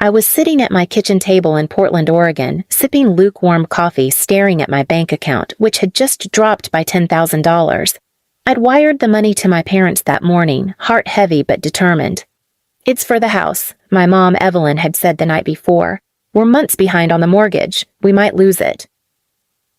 I was sitting at my kitchen table in Portland, Oregon, sipping lukewarm coffee, staring at my bank account, which had just dropped by $10,000. I'd wired the money to my parents that morning, heart heavy but determined. "It's for the house," my mom, Evelyn, had said the night before. "We're months behind on the mortgage. We might lose it."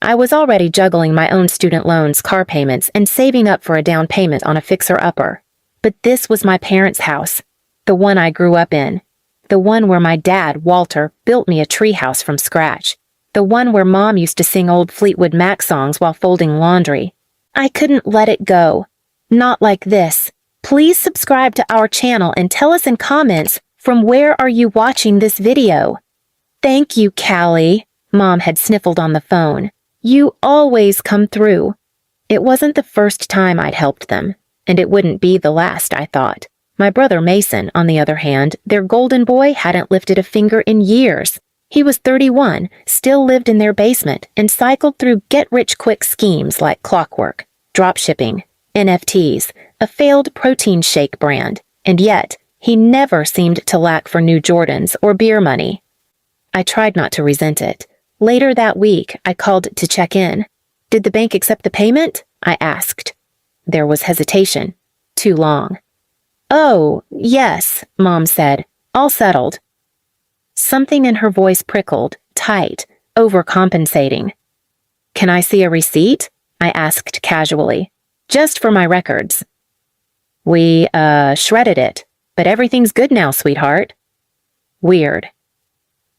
I was already juggling my own student loans, car payments, and saving up for a down payment on a fixer-upper. But this was my parents' house, the one I grew up in. The one where my dad, Walter, built me a treehouse from scratch. The one where Mom used to sing old Fleetwood Mac songs while folding laundry. I couldn't let it go. Not like this. Please subscribe to our channel and tell us in comments, from where are you watching this video? "Thank you, Callie," Mom had sniffled on the phone. "You always come through." It wasn't the first time I'd helped them, and it wouldn't be the last, I thought. My brother Mason, on the other hand, their golden boy, hadn't lifted a finger in years. He was 31, still lived in their basement, and cycled through get-rich-quick schemes like clockwork, dropshipping, NFTs, a failed protein shake brand, and yet he never seemed to lack for new Jordans or beer money. I tried not to resent it. Later that week, I called to check in. "Did the bank accept the payment?" I asked. There was hesitation. Too long. "Oh, yes," Mom said. "All settled." Something in her voice prickled, tight, overcompensating. "Can I see a receipt?" I asked casually. "Just for my records." "We, shredded it, but everything's good now, sweetheart." Weird.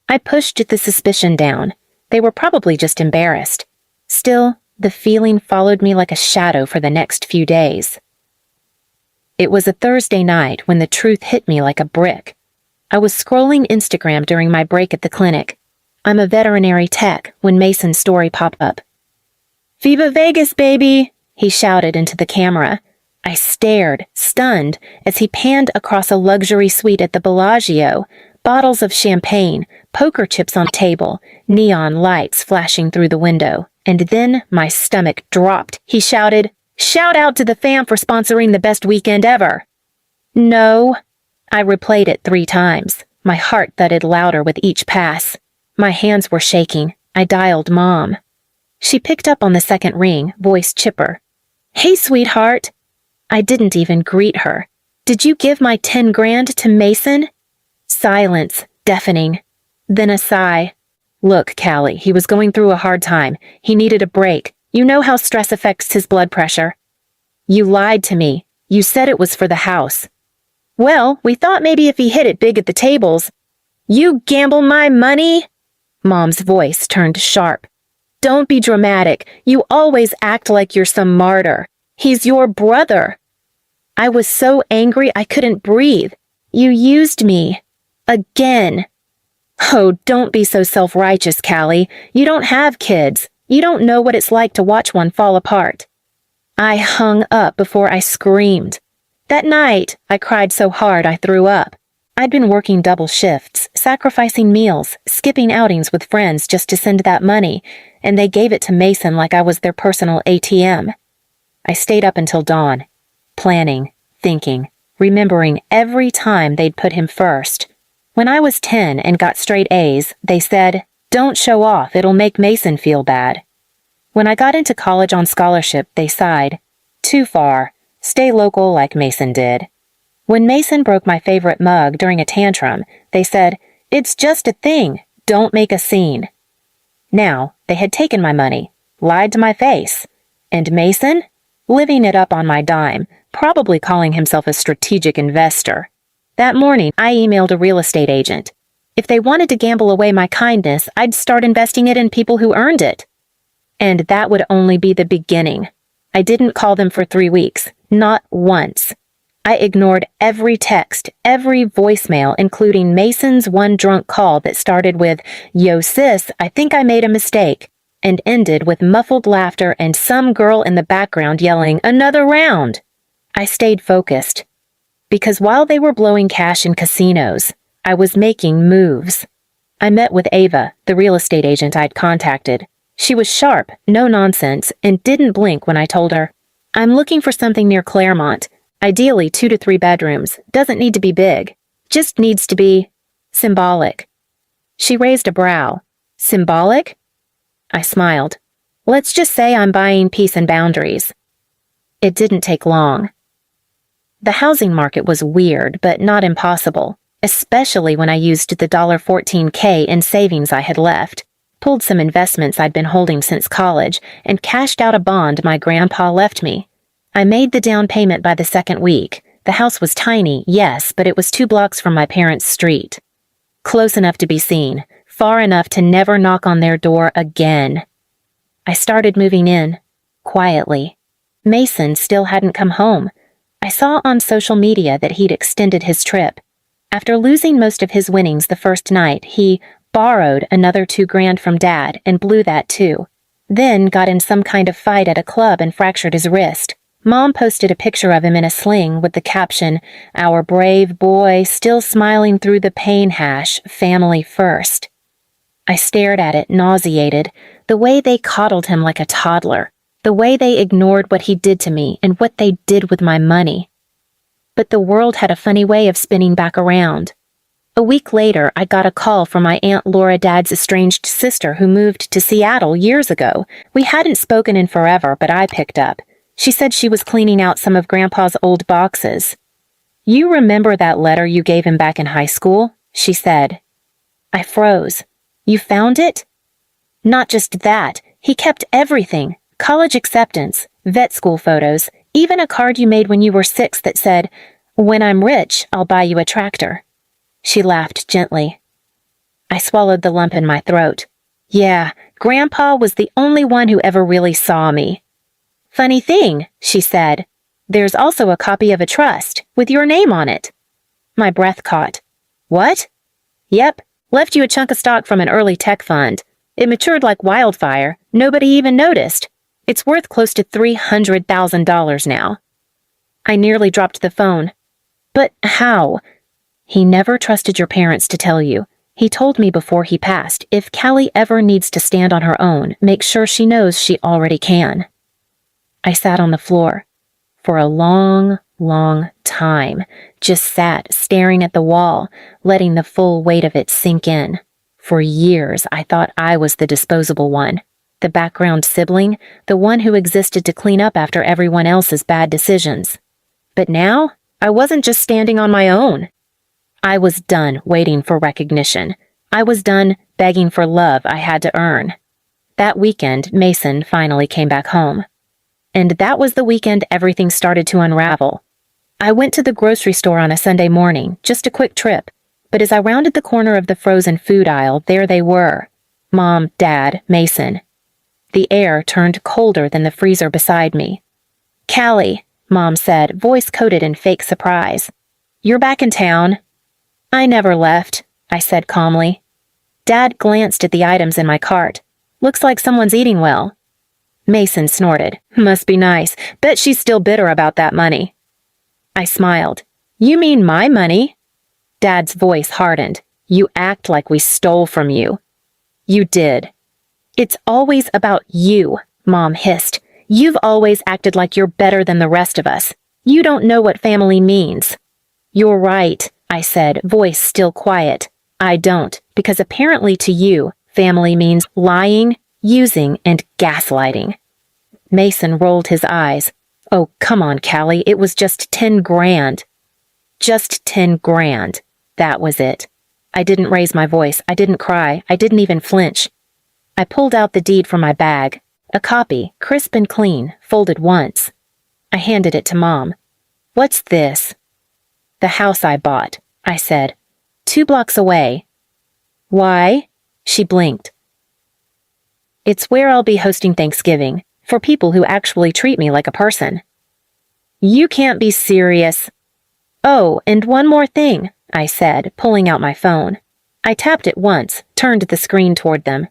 I pushed the suspicion down. They were probably just embarrassed. Still, the feeling followed me like a shadow for the next few days. It was a Thursday night when the truth hit me like a brick. I was scrolling Instagram during my break at the clinic. I'm a veterinary tech when Mason's story popped up. "Viva Vegas, baby!" he shouted into the camera. I stared, stunned, as he panned across a luxury suite at the Bellagio, bottles of champagne, poker chips on table, neon lights flashing through the window. And then my stomach dropped. He shouted, "Shout out to the fam for sponsoring the best weekend ever." "No." I replayed it 3 times. My heart thudded louder with each pass. My hands were shaking. I dialed Mom. She picked up on the second ring, voice chipper. "Hey, sweetheart." I didn't even greet her. "Did you give my 10 grand to Mason?" Silence, deafening. Then a sigh. "Look, Callie, he was going through a hard time. He needed a break. You know how stress affects his blood pressure." "You lied to me. You said it was for the house." "Well, we thought maybe if he hit it big at the tables." "You gamble my money?" Mom's voice turned sharp. "Don't be dramatic. You always act like you're some martyr. He's your brother." I was so angry I couldn't breathe. "You used me. Again." "Oh, don't be so self-righteous, Callie. You don't have kids. You don't know what it's like to watch one fall apart." I hung up before I screamed. That night, I cried so hard I threw up. I'd been working double shifts, sacrificing meals, skipping outings with friends just to send that money, and they gave it to Mason like I was their personal ATM. I stayed up until dawn, planning, thinking, remembering every time they'd put him first. When I was 10 and got straight A's, they said, "Don't show off, it'll make Mason feel bad." When I got into college on scholarship, they sighed, "Too far. Stay local like Mason did." When Mason broke my favorite mug during a tantrum, they said, "It's just a thing. Don't make a scene." Now, they had taken my money, lied to my face. And Mason? Living it up on my dime, probably calling himself a strategic investor. That morning, I emailed a real estate agent. If they wanted to gamble away my kindness, I'd start investing it in people who earned it. And that would only be the beginning. I didn't call them for 3 weeks, not once. I ignored every text, every voicemail, including Mason's one drunk call that started with, "Yo sis, I think I made a mistake," and ended with muffled laughter and some girl in the background yelling, "Another round!" I stayed focused. Because while they were blowing cash in casinos, I was making moves. I met with Ava, the real estate agent I'd contacted. She was sharp, no nonsense, and didn't blink when I told her, "I'm looking for something near Claremont. Ideally 2 to 3 bedrooms. Doesn't need to be big. Just needs to be..." Symbolic. She raised a brow. Symbolic? I smiled. Let's just say I'm buying peace and boundaries. It didn't take long. The housing market was weird, but not impossible, especially when I used the $14K in savings I had left, pulled some investments I'd been holding since college, and cashed out a bond my grandpa left me. I made the down payment by the second week. The house was tiny, yes, but it was 2 blocks from my parents' street. Close enough to be seen, far enough to never knock on their door again. I started moving in, quietly. Mason still hadn't come home. I saw on social media that he'd extended his trip. After losing most of his winnings the first night, he borrowed another $2,000 from Dad and blew that too. Then got in some kind of fight at a club and fractured his wrist. Mom posted a picture of him in a sling with the caption, "Our brave boy still smiling through the pain hash, family first." I stared at it, nauseated, the way they coddled him like a toddler, the way they ignored what he did to me and what they did with my money. But the world had a funny way of spinning back around. A week later, I got a call from my Aunt Laura Dad's estranged sister who moved to Seattle years ago. We hadn't spoken in forever, but I picked up. She said she was cleaning out some of Grandpa's old boxes. "You remember that letter you gave him back in high school?" she said. I froze. "You found it?" "Not just that. He kept everything. College acceptance, vet school photos, even a card you made when you were 6 that said, 'When I'm rich, I'll buy you a tractor.'" She laughed gently. I swallowed the lump in my throat. Yeah, Grandpa was the only one who ever really saw me. "Funny thing," she said. "There's also a copy of a trust, with your name on it." My breath caught. "What?" "Yep, left you a chunk of stock from an early tech fund. It matured like wildfire. Nobody even noticed. It's worth close to $300,000 now." I nearly dropped the phone. "But how?" "He never trusted your parents to tell you. He told me before he passed, if Callie ever needs to stand on her own, make sure she knows she already can." I sat on the floor. For a long, long time, just sat staring at the wall, letting the full weight of it sink in. For years, I thought I was the disposable one, the background sibling, the one who existed to clean up after everyone else's bad decisions. But now, I wasn't just standing on my own. I was done waiting for recognition. I was done begging for love I had to earn. That weekend, Mason finally came back home. And that was the weekend everything started to unravel. I went to the grocery store on a Sunday morning, just a quick trip, but as I rounded the corner of the frozen food aisle, there they were. Mom, Dad, Mason. The air turned colder than the freezer beside me. "Callie," Mom said, voice coated in fake surprise. "You're back in town." "I never left," I said calmly. Dad glanced at the items in my cart. "Looks like someone's eating well." Mason snorted. "Must be nice. Bet she's still bitter about that money." I smiled. "You mean my money?" Dad's voice hardened. "You act like we stole from you." "You did." "It's always about you," Mom hissed. "You've always acted like you're better than the rest of us. You don't know what family means." "You're right," I said, voice still quiet. "I don't, because apparently to you, family means lying, using, and gaslighting." Mason rolled his eyes. "Oh, come on, Callie, it was just 10 grand. Just 10 grand. That was it. I didn't raise my voice. I didn't cry. I didn't even flinch. I pulled out the deed from my bag. A copy, crisp and clean, folded once. I handed it to Mom. "What's this?" "The house I bought," I said. 2 blocks away." "Why?" She blinked. "It's where I'll be hosting Thanksgiving, for people who actually treat me like a person." "You can't be serious." "Oh, and one more thing," I said, pulling out my phone. I tapped it once, turned the screen toward them.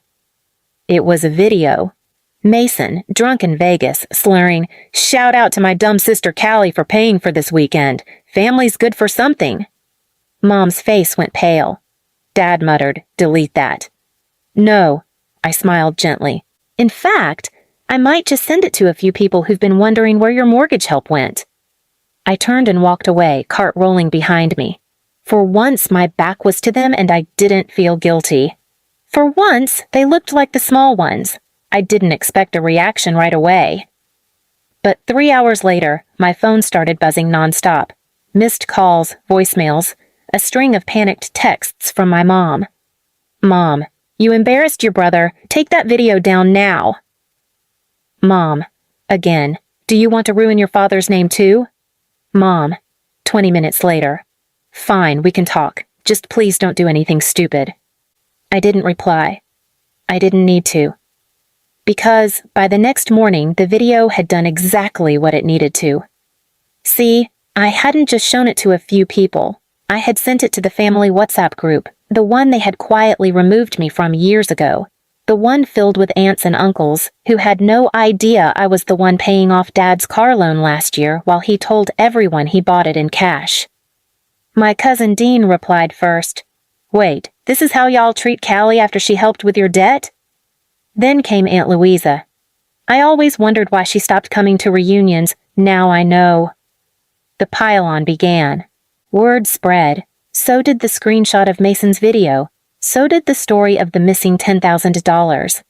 It was a video. Mason, drunk in Vegas, slurring, "Shout out to my dumb sister Callie for paying for this weekend. Family's good for something." Mom's face went pale. Dad muttered, "Delete that." "No," I smiled gently. "In fact, I might just send it to a few people who've been wondering where your mortgage help went." I turned and walked away, cart rolling behind me. For once, my back was to them and I didn't feel guilty. For once, they looked like the small ones. I didn't expect a reaction right away. But 3 hours later, my phone started buzzing nonstop. Missed calls, voicemails, a string of panicked texts from my mom. Mom, you embarrassed your brother. Take that video down now. Mom, again, do you want to ruin your father's name too? Mom, 20 minutes later. Fine, we can talk. Just please don't do anything stupid. I didn't reply. I didn't need to. Because by the next morning, the video had done exactly what it needed to. See, I hadn't just shown it to a few people. I had sent it to the family WhatsApp group, the one they had quietly removed me from years ago, the one filled with aunts and uncles who had no idea I was the one paying off Dad's car loan last year while he told everyone he bought it in cash. My cousin Dean replied first, "Wait, this is how y'all treat Callie after she helped with your debt?" Then came Aunt Louisa. I always wondered why she stopped coming to reunions. Now I know. The pile-on began. Word spread. So did the screenshot of Mason's video. So did the story of the missing $10,000.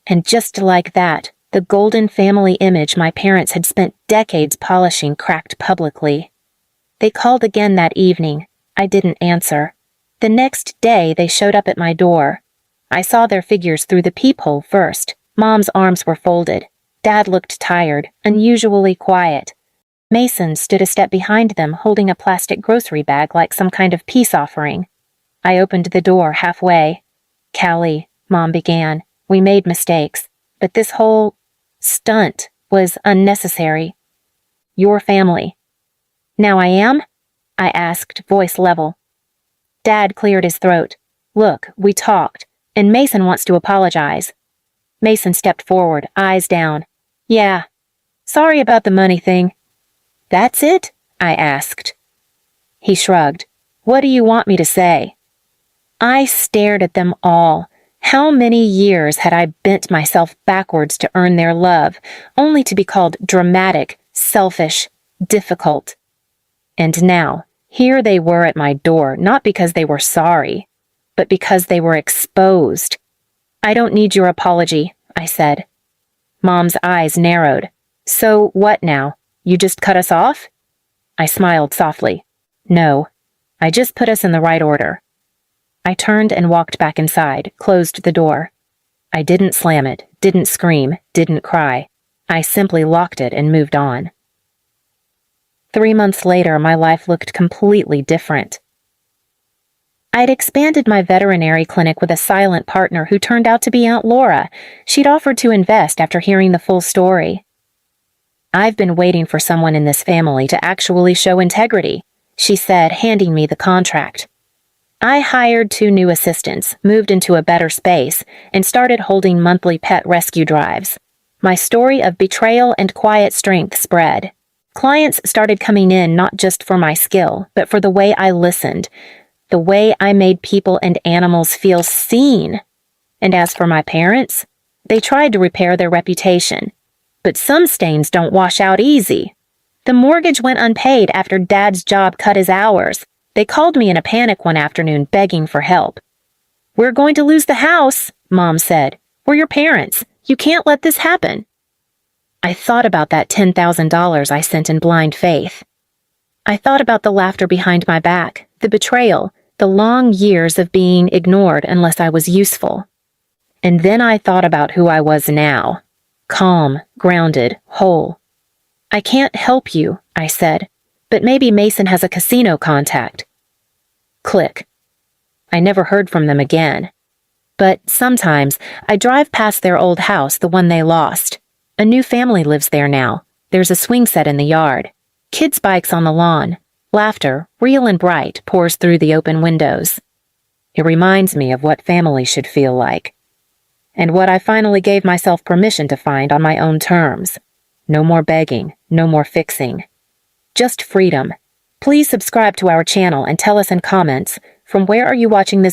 And just like that, the golden family image my parents had spent decades polishing cracked publicly. They called again that evening. I didn't answer. The next day, they showed up at my door. I saw their figures through the peephole first. Mom's arms were folded. Dad looked tired, unusually quiet. Mason stood a step behind them, holding a plastic grocery bag like some kind of peace offering. I opened the door halfway. "Callie," Mom began, "we made mistakes, but this whole stunt was unnecessary. Your family." "Now I am?" I asked, voice level. Dad cleared his throat. "Look, we talked, and Mason wants to apologize." Mason stepped forward, eyes down. "Yeah. Sorry about the money thing." "That's it?" I asked. He shrugged. "What do you want me to say?" I stared at them all. How many years had I bent myself backwards to earn their love, only to be called dramatic, selfish, difficult? And now, here they were at my door, not because they were sorry, but because they were exposed. "I don't need your apology," I said. Mom's eyes narrowed. "So what now? You just cut us off?" I smiled softly. "No, I just put us in the right order." I turned and walked back inside, closed the door. I didn't slam it, didn't scream, didn't cry. I simply locked it and moved on. 3 months later, my life looked completely different. I'd expanded my veterinary clinic with a silent partner who turned out to be Aunt Laura. She'd offered to invest after hearing the full story. "I've been waiting for someone in this family to actually show integrity," she said, handing me the contract. I hired 2 new assistants, moved into a better space, and started holding monthly pet rescue drives. My story of betrayal and quiet strength spread. Clients started coming in not just for my skill, but for the way I listened, the way I made people and animals feel seen. And as for my parents, they tried to repair their reputation. But some stains don't wash out easy. The mortgage went unpaid after Dad's job cut his hours. They called me in a panic one afternoon begging for help. "We're going to lose the house," Mom said. "We're your parents. You can't let this happen." I thought about that $10,000 I sent in blind faith. I thought about the laughter behind my back, the betrayal, the long years of being ignored unless I was useful. And then I thought about who I was now. Calm, grounded, whole. "I can't help you," I said, "but maybe Mason has a casino contact." Click. I never heard from them again. But sometimes I drive past their old house, the one they lost. A new family lives there now. There's a swing set in the yard. Kids' bikes on the lawn. Laughter, real and bright, pours through the open windows. It reminds me of what family should feel like. And what I finally gave myself permission to find on my own terms. No more begging, no more fixing. Just freedom. Please subscribe to our channel and tell us in comments, from where are you watching this